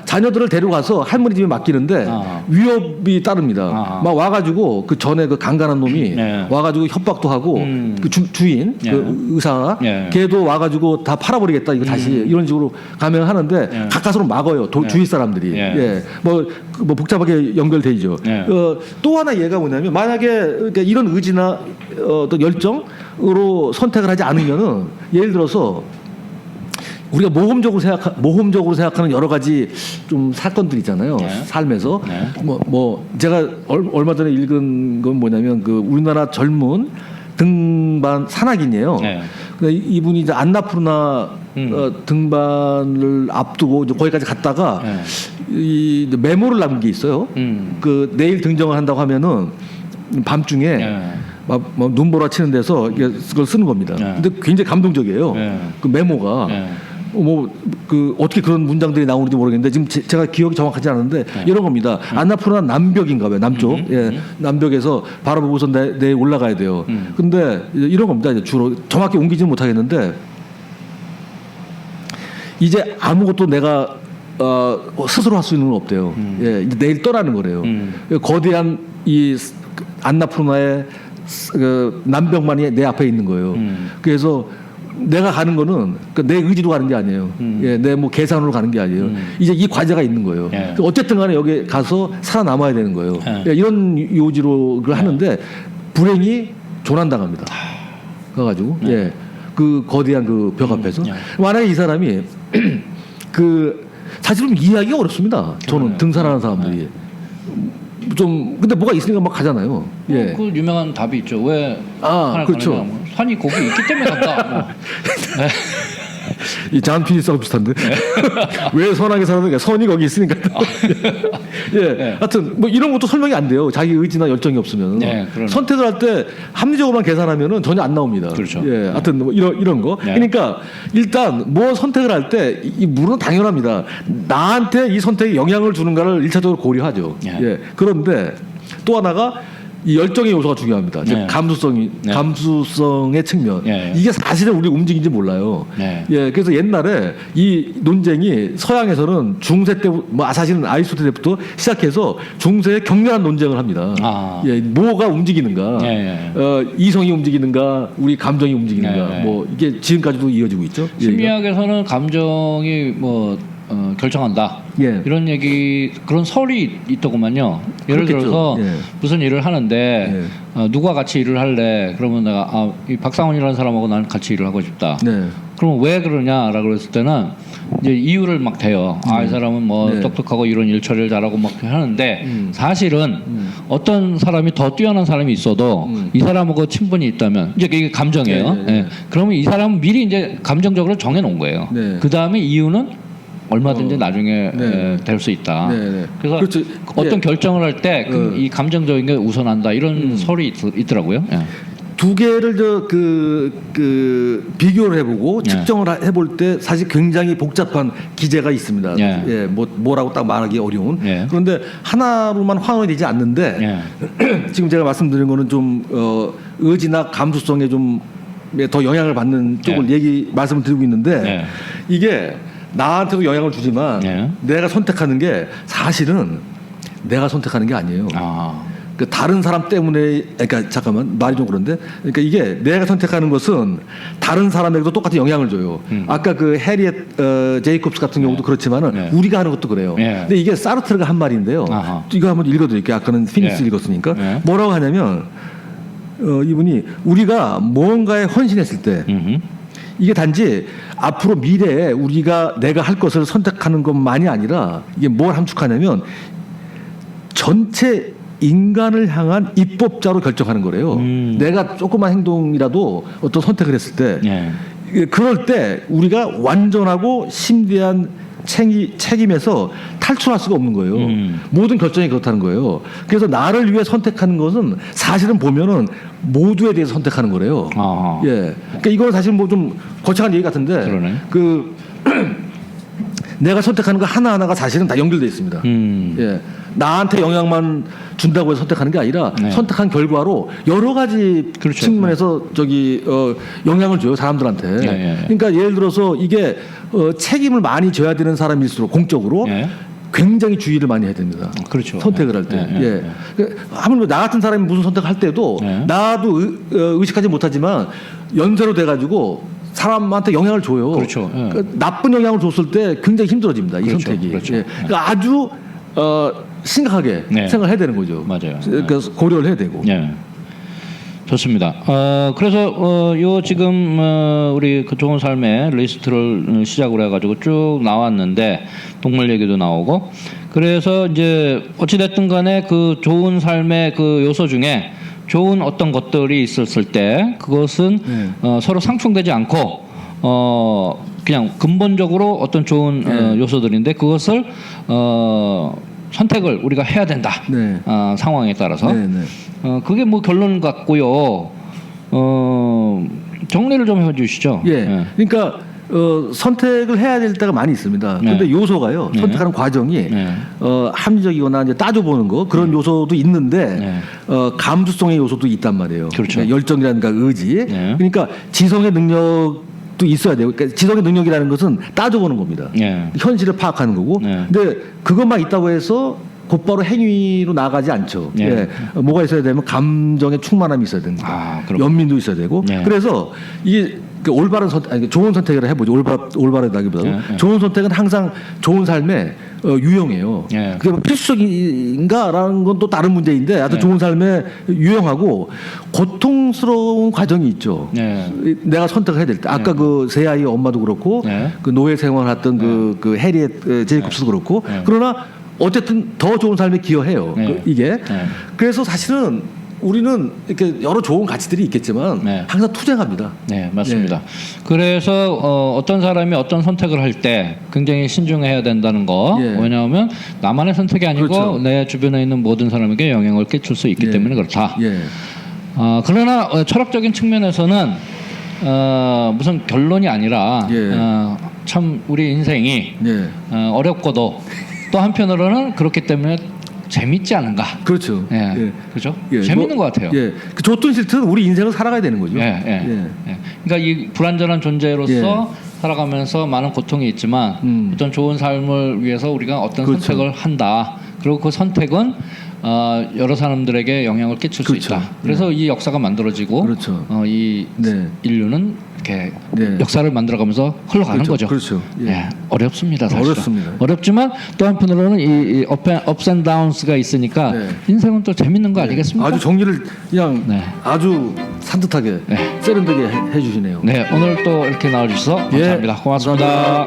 자녀들을 데려가서 할머니 집에 맡기는데 위협이 따릅니다. 막 와가지고 그 전에 그 강간한 놈이 와가지고 협박도 하고 그 주인 그 의사 걔도 와가지고 다 팔아버리겠다 이거 다시 이런 식으로 감행하는데 가까스로 막어요. 주위 사람들이. 뭐 복잡하게 연결돼 있죠. 또 하나 예가 뭐냐면 만약에 그러니까 이런 의지나 또 열정으로 선택을 하지 않으면은 예를 들어서 우리가 모험적으로 생각하는 여러 가지 좀 사건들 있잖아요. 삶에서 뭐 제가 얼마 전에 읽은 건 뭐냐면 그 우리나라 젊은 등반 산악인이에요. 근데 이분이 이제 안나푸르나 등반을 앞두고 이제 거기까지 갔다가 이 메모를 남긴 게 있어요. 그 내일 등정을 한다고 하면은 밤중에 막 눈보라 치는 데서 그걸 쓰는 겁니다. 근데 굉장히 감동적이에요. 그 메모가. 뭐 그 어떻게 그런 문장들이 나오는지 모르겠는데 지금 제가 기억이 정확하지 않은데 이런 겁니다. 안나푸르나 남벽인가 봐요. 남쪽. 남벽에서 바라보고서 내일 올라가야 돼요. 근데 이런 겁니다. 이제 주로 정확히 옮기지는 못하겠는데 이제 아무것도 내가 스스로 할 수 있는 건 없대요. 이제 내일 떠나는 거래요. 거대한 이 안나푸르나의 그 남벽만이 내 앞에 있는 거예요. 그래서 내가 가는 거는 내 의지로 가는 게 아니에요. 내 뭐 계산으로 가는 게 아니에요. 이제 이 과제가 있는 거예요. 어쨌든 간에 여기 가서 살아남아야 되는 거예요. 이런 요지로 하는데 불행히 조난당합니다. 가가지고 그 거대한 그 벽 앞에서 만약에 이 사람이 그 사실은 이해하기가 어렵습니다. 저는 등산하는 사람들이 좀 근데 뭐가 있으니까 막 가잖아요. 그 유명한 답이 있죠. 왜 그렇죠. 산이 거기 있기 때문에 간다. 이 잔 피디스하고 비슷한데 왜 선하게 사는가? 선이 거기 있으니까. 하여튼 뭐 이런 것도 설명이 안 돼요. 자기 의지나 열정이 없으면 선택을 할 때 합리적으로만 계산하면은 전혀 안 나옵니다. 그렇죠. 하여튼 뭐 이런 거. 그러니까 일단 뭐 선택을 할 때 이 물은 당연합니다. 나한테 이 선택에 영향을 주는가를 일차적으로 고려하죠. 그런데 또 하나가 이 열정의 요소가 중요합니다. 감수성의 측면. 이게 사실은 우리 움직인지 몰라요. 그래서 옛날에 이 논쟁이 서양에서는 중세 때, 사실은 아리스토텔 때부터 시작해서 중세에 격렬한 논쟁을 합니다. 뭐가 움직이는가, 이성이 움직이는가, 우리 감정이 움직이는가, 뭐 이게 지금까지도 이어지고 있죠. 심리학에서는 감정이 결정한다. 이런 얘기 그런 설이 있더구만요. 예를 그렇겠죠. 들어서 무슨 일을 하는데 누가 같이 일을 할래? 그러면 내가 이 박상훈이라는 사람하고 나는 같이 일을 하고 싶다. 그러면 왜 그러냐라고 그랬을 때는 이제 이유를 막 대요. 이 사람은 뭐 똑똑하고 이런 일 처리를 잘하고 막 하는데 사실은 어떤 사람이 더 뛰어난 사람이 있어도 이 사람하고 친분이 있다면 이제 이게 감정이에요. 그러면 이 사람은 미리 이제 감정적으로 정해놓은 거예요. 그 다음에 이유는 얼마든지 나중에 될 수 있다. 그래서 그렇죠. 어떤 결정을 할 때 이 감정적인 게 우선한다 이런 설이 있더라고요. 두 개를 비교를 해보고 측정을 해볼 때 사실 굉장히 복잡한 기제가 있습니다. 뭐라고 딱 말하기 어려운. 그런데 하나로만 환원이 되지 않는데 지금 제가 말씀드린 거는 좀 의지나 감수성에 좀 더 영향을 받는 쪽을 말씀을 드리고 있는데 이게 나한테도 영향을 주지만 내가 선택하는 게 사실은 내가 선택하는 게 아니에요. 그 다른 사람 때문에 그러니까 잠깐만 말이 좀 그런데 그러니까 이게 내가 선택하는 것은 다른 사람에게도 똑같은 영향을 줘요. 아까 그 해리엣 제이콥스 같은 경우도 그렇지만은 우리가 하는 것도 그래요. 근데 이게 사르트르가 한 말인데요. 이거 한번 읽어드릴게요. 아까는 피닉스 읽었으니까 뭐라고 하냐면 이분이 우리가 무언가에 헌신했을 때 이게 단지 앞으로 미래에 내가 할 것을 선택하는 것만이 아니라 이게 뭘 함축하냐면 전체 인간을 향한 입법자로 결정하는 거래요. 내가 조그만 행동이라도 어떤 선택을 했을 때 그럴 때 우리가 완전하고 심대한 책임에서 탈출할 수가 없는 거예요. 모든 결정이 그렇다는 거예요. 그래서 나를 위해 선택하는 것은 사실은 보면은 모두에 대해서 선택하는 거래요. 예. 그러니까 이건 사실 뭐 좀 거창한 얘기 같은데 그러네. 내가 선택하는 거 하나하나가 사실은 다 연결돼 있습니다. 예. 나한테 영향만 준다고 해서 선택하는 게 아니라 네. 선택한 결과로 여러 가지 그렇죠. 측면에서 영향을 줘요, 사람들한테. 그러니까 예를 들어서 이게 책임을 많이 져야 되는 사람일수록 공적으로 굉장히 주의를 많이 해야 됩니다. 그렇죠. 선택을 할 때. 아무래도 나 같은 사람이 무슨 선택을 할 때도 나도 의식하지 못하지만 연쇄로 돼가지고 사람한테 영향을 줘요. 그렇죠. 그러니까 나쁜 영향을 줬을 때 굉장히 힘들어집니다. 이 그렇죠. 선택이. 그렇죠. 그러니까 아주 심각하게 생각을 해야 되는 거죠. 맞아요. 그래서 고려를 해야 되고. 좋습니다. 그래서 요 지금 우리 그 좋은 삶의 리스트를 시작으로 해가지고 쭉 나왔는데 동물 얘기도 나오고 그래서 이제 어찌 됐든 간에 그 좋은 삶의 그 요소 중에 좋은 어떤 것들이 있었을 때 그것은 서로 상충되지 않고 그냥 근본적으로 어떤 좋은 요소들인데 그것을 선택을 우리가 해야 된다. 상황에 따라서. 그게 뭐 결론 같고요. 정리를 좀 해주시죠. 그러니까 선택을 해야 될 때가 많이 있습니다. 그런데 요소가요. 선택하는 과정이 합리적이거나 이제 따져보는 거 그런 요소도 있는데 감수성의 요소도 있단 말이에요. 그렇죠. 그러니까 열정이라든가 의지. 그러니까 지성의 능력도 있어야 돼요. 그러니까 지성의 능력이라는 것은 따져보는 겁니다. 현실을 파악하는 거고. 근데 그것만 있다고 해서 곧바로 행위로 나가지 않죠. 뭐가 있어야 되면 감정의 충만함이 있어야 됩니다. 연민도 있어야 되고. 그래서 이게 올바른 좋은 선택을 해보죠. 올바르다기보다도 좋은 선택은 항상 좋은 삶에 유용해요. 그게 뭐 필수적인가라는 건 또 다른 문제인데, 하여튼 좋은 삶에 유용하고 고통스러운 과정이 있죠. 내가 선택을 해야 될 때, 아까 그 세 아이 엄마도 그렇고, 그 노예 생활했던 그 해리엣 제이콥스도 그렇고, 그러나 어쨌든 더 좋은 삶에 기여해요. 이게. 그래서 사실은 우리는 이렇게 여러 좋은 가치들이 있겠지만 항상 투쟁합니다. 맞습니다. 그래서 어떤 사람이 어떤 선택을 할 때 굉장히 신중해야 된다는 거. 왜냐하면 나만의 선택이 아니고 내 주변에 있는 모든 사람에게 영향을 끼칠 수 있기 때문에 그렇다. 그러나 철학적인 측면에서는 무슨 결론이 아니라 참 우리 인생이 어렵고도 또 한편으로는 그렇기 때문에 재밌지 않은가? 그렇죠. 그렇죠. 재밌는 것 같아요. 그 좋든 싫든 우리 인생을 살아가야 되는 거죠. 그러니까 이 불완전한 존재로서 살아가면서 많은 고통이 있지만 어떤 좋은 삶을 위해서 우리가 어떤 선택을 한다. 그리고 그 선택은 여러 사람들에게 영향을 끼칠 수 있다. 그래서 이 역사가 만들어지고 이 인류는 이렇게 역사를 만들어가면서 흘러가는 거죠. 어렵습니다. 사실은. 어렵지만 또 한편으로는 이 ups and downs가 있으니까 인생은 또 재밌는 거 아니겠습니까? 아주 정리를 그냥 아주 산뜻하게 세련되게 해주시네요. 오늘 또 이렇게 나와주셔서 감사합니다. 고맙습니다.